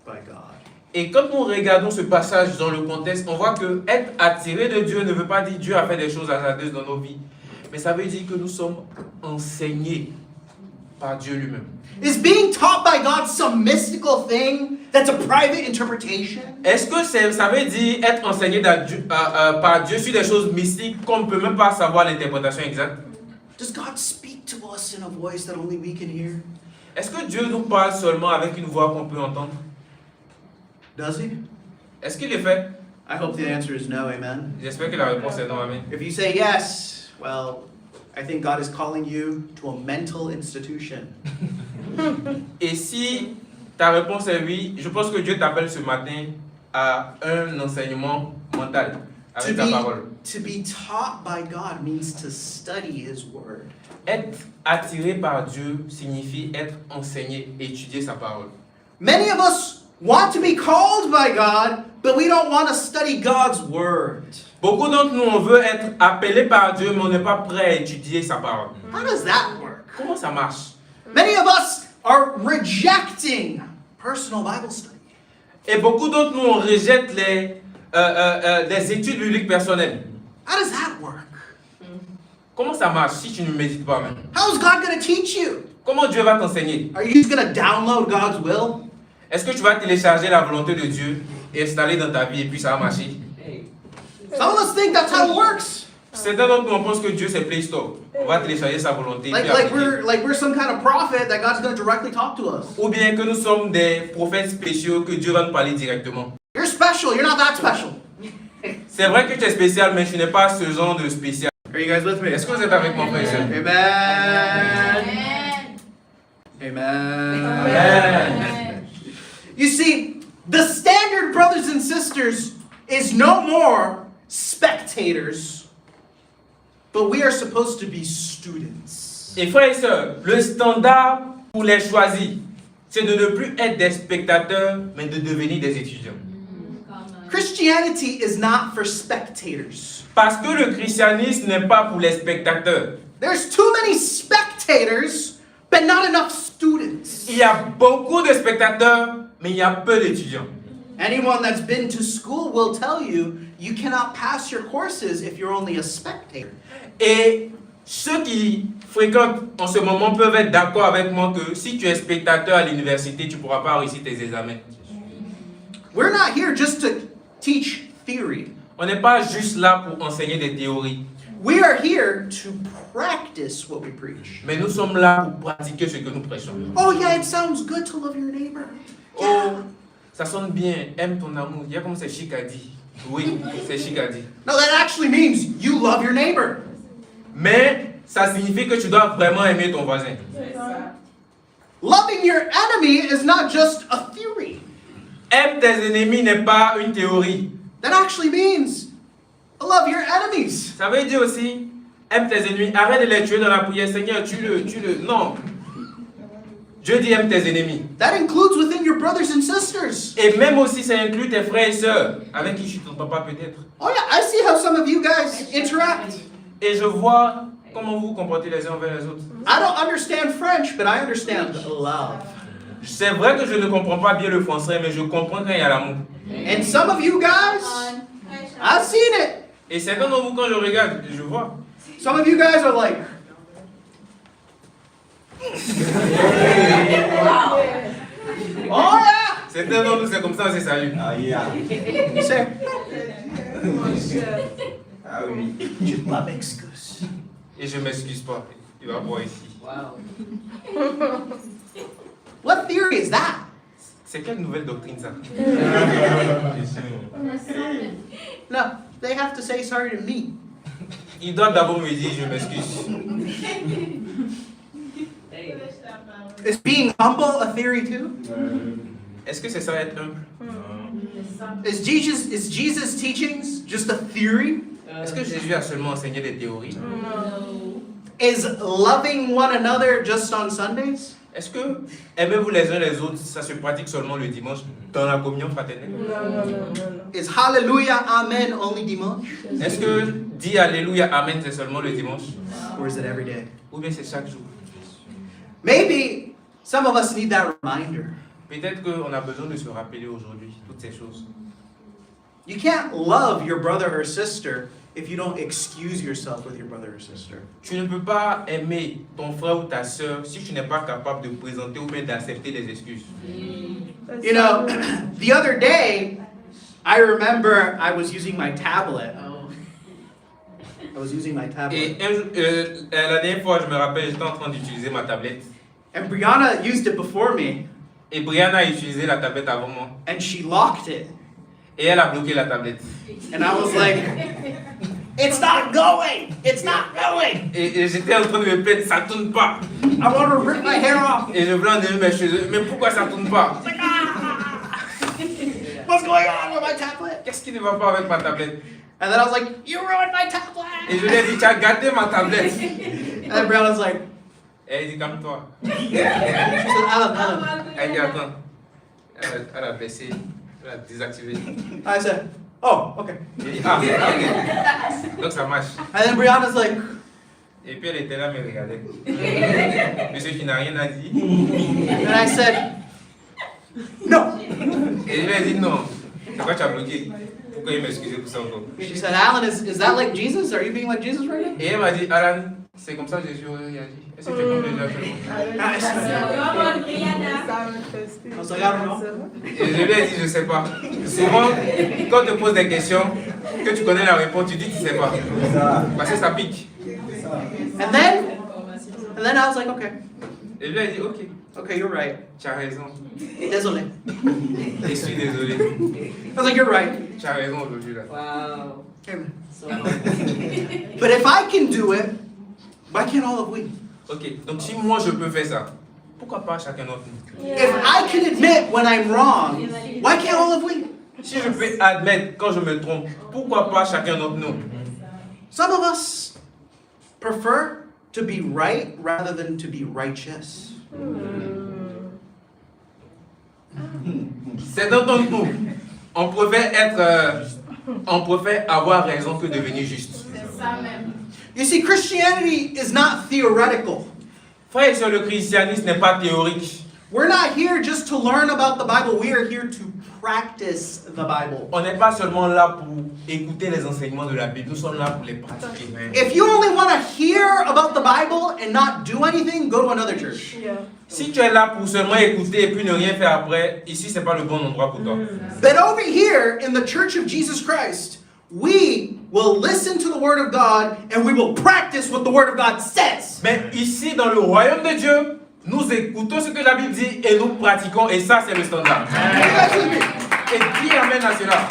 by God. Et quand nous regardons ce passage dans le contexte, on voit que être attiré de Dieu ne veut pas dire Dieu a fait des choses hasardeuses dans nos vies. Mais ça veut dire que nous sommes enseignés par Dieu lui-même. Is being taught by God some mystical thing that's a private interpretation? Est-ce que ça veut dire être enseigné par Dieu sur des choses mystiques qu'on ne peut même pas savoir l'interprétation exacte? Does God speak to us in a voice that only we can hear? Est-ce que Dieu nous parle seulement avec une voix qu'on peut entendre? Does he? Est-ce qu'il le fait? I hope the answer is no, amen. J'espère que la réponse est non, amen. If you say yes, well, I think God is calling you to a mental institution. Et si ta réponse est oui, je pense que Dieu t'appelle ce matin à un enseignement mental avec ta parole. To be taught by God means to study His Word. Être attiré par Dieu signifie être enseigné, étudier sa parole. Many of us want to be called by God, but we don't want to study God's Word. Beaucoup d'entre nous, on veut être appelés par Dieu, mais on n'est pas prêt à étudier sa parole. How does that work? Comment ça marche? Many of us are rejecting personal Bible study. Et beaucoup d'entre nous, on rejette les études bibliques personnelles. How does that work? Comment ça marche si tu ne médites pas même? How is God going to teach you? Comment Dieu va t'enseigner? Are you just going to download God's will? Est-ce que tu vas télécharger la volonté de Dieu et installer dans ta vie et puis ça va marcher? Some of us think that's how it works. Certains d'entre nous, on pense que Dieu c'est Play Store. On va télécharger sa volonté. Like, puis like appliquer. we're some kind of prophet that God's going to directly talk to us. Ou bien que nous sommes des prophètes spéciaux que Dieu va nous parler directement. You're special. You're not that special. C'est vrai que tu es spécial, mais tu n'es pas ce genre de spécial. Are you guys with me? Est-ce que vous êtes avec mon frère et sœur? Amen. Amen. Amen. Amen. You see, the standard, brothers and sisters, is no more spectators, but we are supposed to be students. Et frères et sœurs, le standard pour les choisis, c'est de ne plus être des spectateurs, mais de devenir des étudiants. Christianity is not for spectators. Parce que le christianisme n'est pas pour les spectateurs. There's too many spectators, but not enough students. Il y a beaucoup de spectateurs, mais il y a peu d'étudiants. Anyone that's been to school will tell you you cannot pass your courses if you're only a spectator. Et ceux qui fréquentent en ce moment peuvent être d'accord avec moi que si tu es spectateur à l'université, tu ne pourras pas réussir tes examens. We're not here just to teach theory. On n'est pas juste là pour enseigner des théories, We are here to practice what we preach. mais nous sommes là pour pratiquer ce que nous prêchons. Oh yeah, it sounds good to love your neighbor. Oh, ça sonne bien, aime ton amour. Il y a comme c'est chic à dire. Oui, c'est chic à dire. No, that actually means you love your neighbor. Mais ça signifie que tu dois vraiment aimer ton voisin. Loving your enemy is not just a theory. Aime tes ennemis n'est pas une théorie. That actually means love your enemies. Ça veut dire aussi, aime tes ennemis. Arrête de les tuer dans la prière. Seigneur, tue-le. Non. Dieu dit aime tes ennemis. That includes within your brothers and sisters. Et même aussi, ça inclut tes frères et sœurs, avec qui tu ne t'entends pas peut-être. Oh yeah, I see how some of you guys interact. Et je vois comment vous vous comportez les uns envers les autres. I don't understand French, but I understand love. C'est vrai que je ne comprends pas bien le français, mais je comprends quand il y a l'amour. And some of you guys, I've seen it. Et certains d'entre vous, quand je regarde, je vois. Some of you guys are like, oh yeah. Certains d'entre nous, c'est comme ça, on se salue. You say, Ah oui. je m'excuse. Et je m'excuse pas. Il va voir ici. What theory is that? C'est quelle nouvelle doctrine ça? No, they have to say sorry to me. Il doit d'abord me dire je m'excuse. Is being humble a theory too? Est-ce que c'est ça être humble? Is Jesus' teachings just a theory? Est-ce que Jésus a seulement enseigné des théories? Is loving one another just on Sundays? Est-ce que aimez-vous les uns les autres, ça se pratique seulement le dimanche dans la communion fraternelle? Is hallelujah, amen only dimanche? Est-ce que dire Alléluia, Amen, c'est seulement le dimanche? Or is it every day? Ou bien c'est chaque jour? Maybe some of us need that reminder. Peut-être qu'on a besoin de se rappeler aujourd'hui toutes ces choses. You can't love your brother or sister if you don't excuse yourself with your brother or sister. Tu ne peux pas aimer ton frère ou ta soeur si tu n'es pas capable de présenter ou bien d'accepter des excuses. You know, the other day, I remember I was using my tablet. I was using my tablet. Et la dernière fois, je me rappelle, j'étais en train d'utiliser ma tablette. And Brianna used it before me, Et Brianna a utilisé la tablette avant moi. and she locked it. Et elle a bloqué la tablette. And I was like, it's not going! It's not going! Et j'étais en train de me plaindre, ça tourne pas. I want to rip my hair off. Et je voulais enlever mes cheveux, mais pourquoi ça tourne pas? What's going on with my tablet? Qu'est-ce qui ne va pas avec ma tablette? And then I was like, you ruined my tablet! Et je lui ai dit, tu as gâté ma tablette. And then Brianna's like, Et elle dit, calme-toi. she said, Alan. Elle dit, attends. Elle a baissé, elle a désactivé. I said, oh, okay. J'ai dit, ah, ok. Donc ça marche. And then Brianna's like, Et puis elle était là, me regardait. Monsieur qui n'a rien à dire. and I said, no. Et je lui ai dit, non. Pourquoi tu as bloqué? Pourquoi il m'excusait pour ça encore? She said, Alan, is that like Jesus? Are you being like Jesus right now? Et elle m'a dit, Alan, c'est comme ça que Jésus réagit. Est-ce que tu es comme Jésus actuellement? I was like, I don't know. Et je lui ai dit, je sais pas. Souvent, quand on te pose des questions, que tu connais la réponse, tu dis tu sais pas. Parce que ça pique. And then I was like, okay, Et je lui ai dit, ok, okay, you're right. tu as raison. Désolé. Je suis désolé. I was like, you're right. Tu as raison aujourd'hui là. Wow. Amen. So But if I can do it, why can't all of we? Ok, donc si moi je peux faire ça, pourquoi pas chacun d'entre nous? If I can admit when I'm wrong, why can't all of we? Si je peux admettre quand je me trompe, pourquoi pas chacun d'entre nous? Some of us prefer to be right rather than to be righteous. Certains d'entre nous, on préfère avoir raison que devenir juste. You see, Christianity is not theoretical. Frère et sœurs, le christianisme n'est pas théorique. We're not here just to learn about the Bible. We are here to practice the Bible. On n'est pas seulement là pour écouter les enseignements de la Bible, nous sommes là pour les pratiquer. If you only want to hear about the Bible and not do anything, go to another church. Si tu es là pour seulement écouter et puis ne rien faire après, ici c'est pas le bon endroit pour toi. But over here in the Church of Jesus Christ, we will listen to the Word of God and we will practice what the Word of God says. Mais ici dans le royaume de Dieu, nous écoutons ce que la Bible dit et nous pratiquons, et ça c'est le standard. Et dis amen à cela.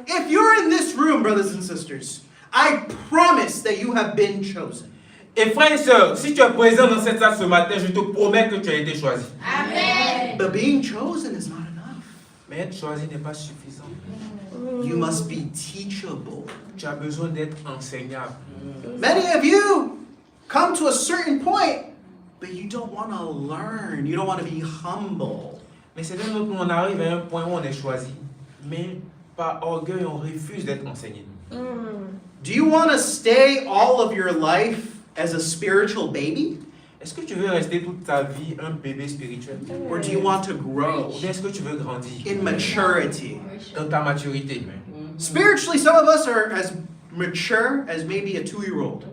If you're in this room, brothers and sisters, I promise that you have been chosen. Et frères et sœurs, si tu es présent dans cette salle ce matin, je te promets que tu as été choisi. Amen. But being chosen is not enough. Mais être choisi n'est pas suffisant. You must be teachable. Tu as besoin d'être enseignable. Many of you come to a certain point, but you don't want to learn. You don't want to be humble. Mais c'est d'un autre, on arrive à un point où on est choisi, mais par orgueil, on refuse d'être enseigné. Do you want to stay all of your life as a spiritual baby? Est-ce que tu veux rester toute ta vie un bébé spirituel? Or do you want to grow Ou bien est-ce que tu veux grandir in maturity? dans ta maturité? Spiritually, some of us are as mature as maybe a 2-year-old.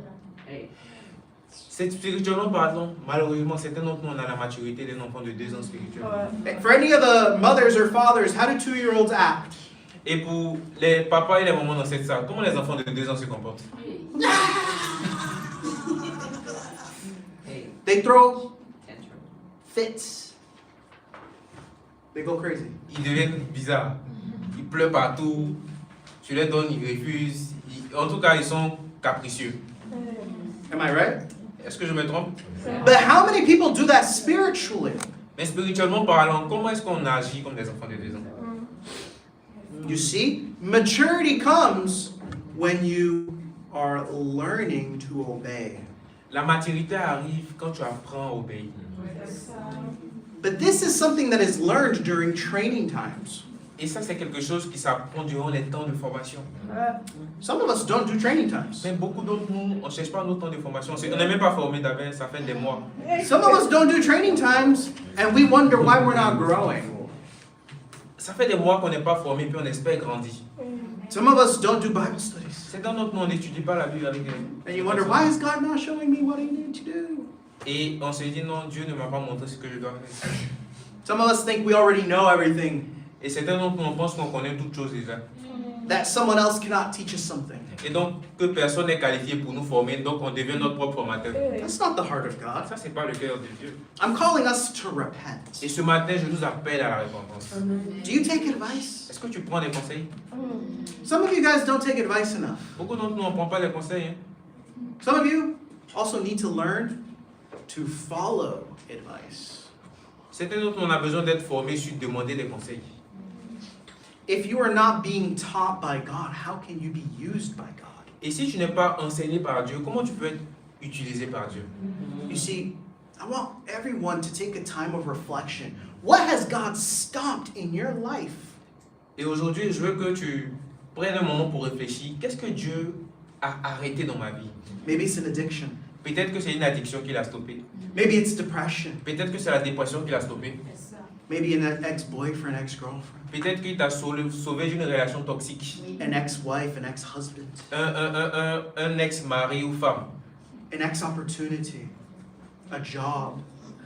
C'est spirituellement parlant, malheureusement, certains d'entre nous on a la maturité d'un enfant de 2 ans spirituel. For any of the mothers or fathers, how do 2-year-olds act? Et pour les papas et les mamans dans cette salle, comment les enfants de 2 ans se comportent? They throw fits. They go crazy. Ils deviennent bizarres. Ils pleurent partout. Tu les donnes, ils refusent. En tout cas, ils sont capricieux. Am I right? Est-ce que je me trompe? But how many people do that spiritually? Mais spirituellement parlant, comment est-ce qu'on agit comme des enfants de 2 ans? You see, maturity comes when you are learning to obey. La maturité arrive quand tu apprends à obéir. But this is something that is learned during training times. Et ça, c'est quelque chose qui s'apprend durant les temps de formation. Some of us don't do training times. Mais beaucoup d'entre nous, on ne cherche pas nos temps de formation. On n'est même pas formé d'avant, ça fait des mois. Some of us don't do training times and we wonder why we're not growing. Ça fait des mois qu'on n'est pas formé puis on espère grandir. Some of us don't do Bible studies. Certains d'entre nous, on n'étudie pas la Bible avec And you wonder, why is God not showing me what I need to do? Et on se dit non, Dieu ne m'a pas montré ce que je dois faire. Some of us think we already know everything, Et certains d'entre nous, on pense qu'on connaît toutes choses déjà. that someone else cannot teach us something. Et donc, que personne n'est qualifié pour nous former, donc on devient notre propre formateur. That's not the heart of God. Ça, c'est pas le cœur de Dieu. I'm calling us to repent. Et ce matin, je nous appelle à la repentance. Do you take advice? Est-ce que tu prends des conseils? Some of you guys don't take advice enough. Beaucoup d'entre nous, on ne prend pas les conseils. Hein. Some of you also need to learn to follow advice. Certains d'entre nous, on a besoin d'être formés sur demander des conseils. If you are not being taught by God, how can you be used by God? Et si tu n'es pas enseigné par Dieu, comment tu peux être utilisé par Dieu? You see, I want everyone to take a time of reflection. What has God stopped in your life? Et aujourd'hui, je veux que tu prennes un moment pour réfléchir. Qu'est-ce que Dieu a arrêté dans ma vie? Maybe it's an addiction. Peut-être que c'est une addiction qui l'a stoppé. Maybe it's depression. Peut-être que c'est la dépression qui l'a stoppé. Maybe an ex-boyfriend, ex-girlfriend, Peut-être qu'il t'a sauvé d'une relation toxique. an ex-wife, an ex-husband, Un ex-mari ou femme. an ex-opportunity, a job.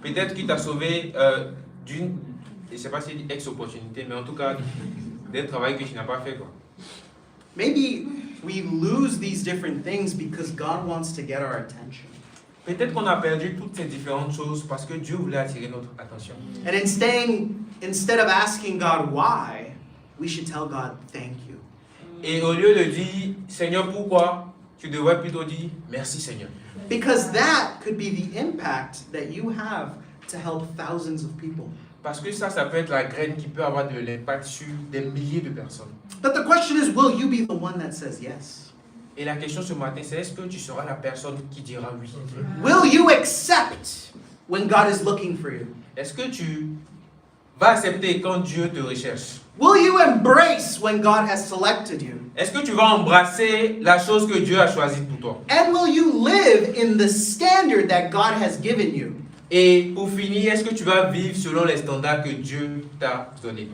Peut-être qu'il t'a sauvé d'une, je ne sais pas si c'est ex-opportunité, mais en tout cas, d'un travail que tu n'as pas fait, quoi. Maybe we lose these different things because God wants to get our attention. Peut-être qu'on a perdu toutes ces différentes choses parce que Dieu voulait attirer notre attention. And instead of asking God why, we should tell God thank you. Et au lieu de dire, Seigneur, pourquoi? Tu devrais plutôt dire, merci Seigneur. Because that could be the impact that you have to help thousands of people. Parce que ça peut être la graine qui peut avoir de l'impact sur des milliers de personnes. But the question is, will you be the one that says yes? Et la question ce matin, c'est est-ce que tu seras la personne qui dira oui? Will you accept when God is looking for you? Est-ce que tu vas accepter quand Dieu te recherche? Will you embrace when God has selected you? Est-ce que tu vas embrasser la chose que Dieu a choisie pour toi? And will you live in the standard that God has given you? Et pour finir, est-ce que tu vas vivre selon les standards que Dieu t'a donnés?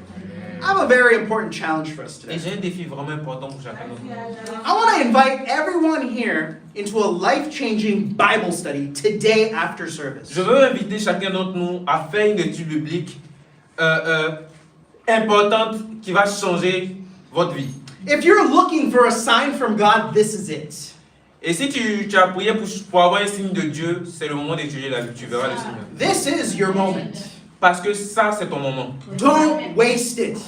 I have a very important challenge for us Et today. j'ai un défi vraiment important pour chacun d'entre nous. I want to invite everyone here into a life-changing Bible study today after service. Je veux inviter chacun d'entre nous à faire une étude biblique importante qui va changer votre vie. If you're looking for a sign from God, this is it. Et si tu as prié pour avoir un signe de Dieu, c'est le moment d'étudier la Bible, tu verras le signe. This is your moment. Parce que ça, c'est ton moment. Don't waste it.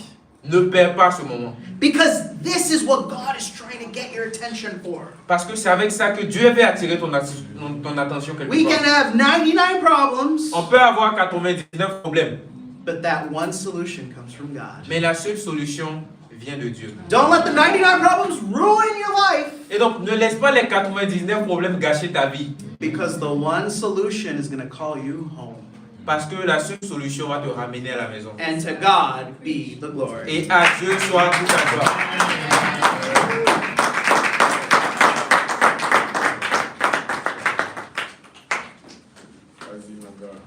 Ne perds pas ce moment. Because this is what God is trying to get your attention for. Parce que c'est avec ça que Dieu veut attirer ton attention quelque We can part. have 99 problems, On peut avoir 99 problèmes, but that one solution comes from God. mais la seule solution vient de Dieu. Don't let the 99 problems ruin your life, Et donc, ne laisse pas les 99 problèmes gâcher ta vie. because the one solution is going to call you home. Parce que la seule solution va te ramener à la maison. And to God be the glory. Et à Dieu soit toute la gloire. Vas-y, mon gars.